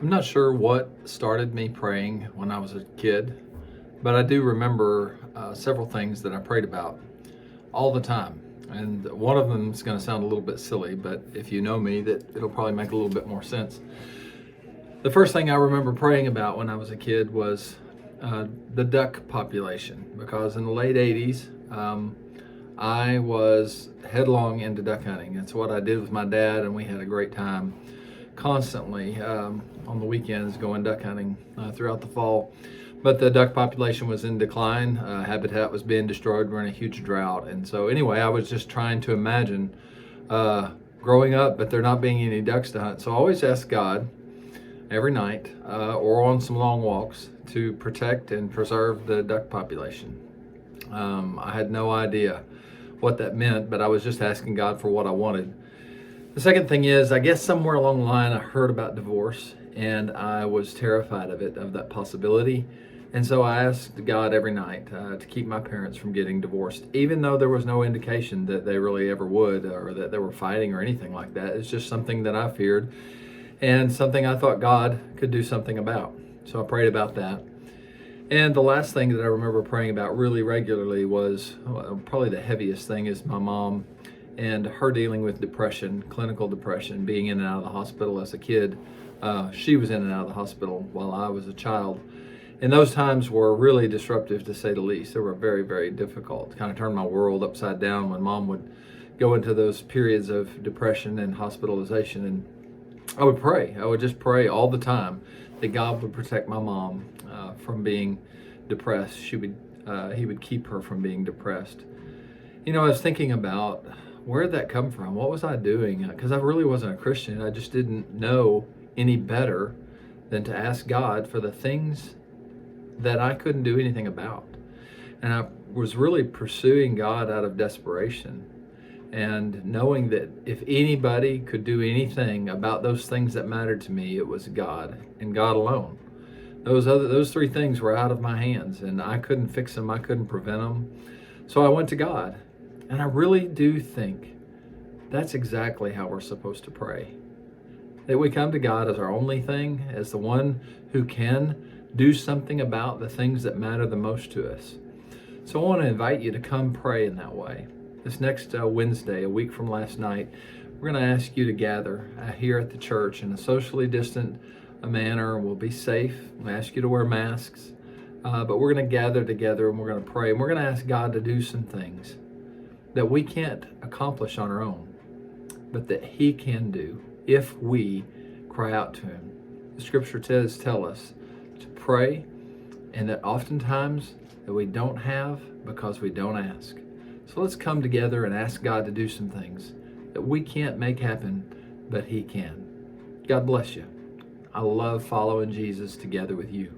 I'm not sure what started me praying when I was a kid, but I do remember several things that I prayed about all the time. And one of them is going to sound a little bit silly, but if you know me, that it'll probably make a little bit more sense. The first thing I remember praying about when I was a kid was the duck population, because in the late 80s, I was headlong into duck hunting. It's what I did with my dad, and we had a great time constantly on the weekends going duck hunting throughout the fall. But the duck population was in decline. Habitat was being destroyed. We're in a huge drought. And so, anyway, I was just trying to imagine growing up, but there not being any ducks to hunt. So I always asked God every night or on some long walks to protect and preserve the duck population. I had no idea what that meant, but I was just asking God for what I wanted. The second thing is, I guess somewhere along the line I heard about divorce, and I was terrified of it, of that possibility. And so I asked God every night to keep my parents from getting divorced, even though there was no indication that they really ever would, or that they were fighting or anything like that. It's just something that I feared and something I thought God could do something about. So I prayed about that. And the last thing that I remember praying about really regularly was probably the heaviest thing is my mom and her dealing with depression, clinical depression, being in and out of the hospital as a kid. She was in and out of the hospital while I was a child. And those times were really disruptive, to say the least. They were very, very difficult. Kind of turned my world upside down when Mom would go into those periods of depression and hospitalization. And I would pray. I would just pray all the time that God would protect my mom from being depressed. He would keep her from being depressed. You know, I was thinking about where did that come from? What was I doing? Because I really wasn't a Christian. I just didn't know any better than to ask God for the things that I couldn't do anything about. And I was really pursuing God out of desperation and knowing that if anybody could do anything about those things that mattered to me, it was God and God alone. Those three things were out of my hands, and I couldn't fix them. I couldn't prevent them. So I went to God. And I really do think that's exactly how we're supposed to pray. That we come to God as our only thing, as the one who can do something about the things that matter the most to us. So I want to invite you to come pray in that way. This next Wednesday, a week from last night, we're going to ask you to gather here at the church in a socially distant manner. We'll be safe. We'll ask you to wear masks. But we're going to gather together and we're going to pray. And we're going to ask God to do some things that we can't accomplish on our own, but that He can do if we cry out to Him. The scripture tell us to pray, and that oftentimes that we don't have because we don't ask. So let's come together and ask God to do some things that we can't make happen, but He can. God bless you. I love following Jesus together with you.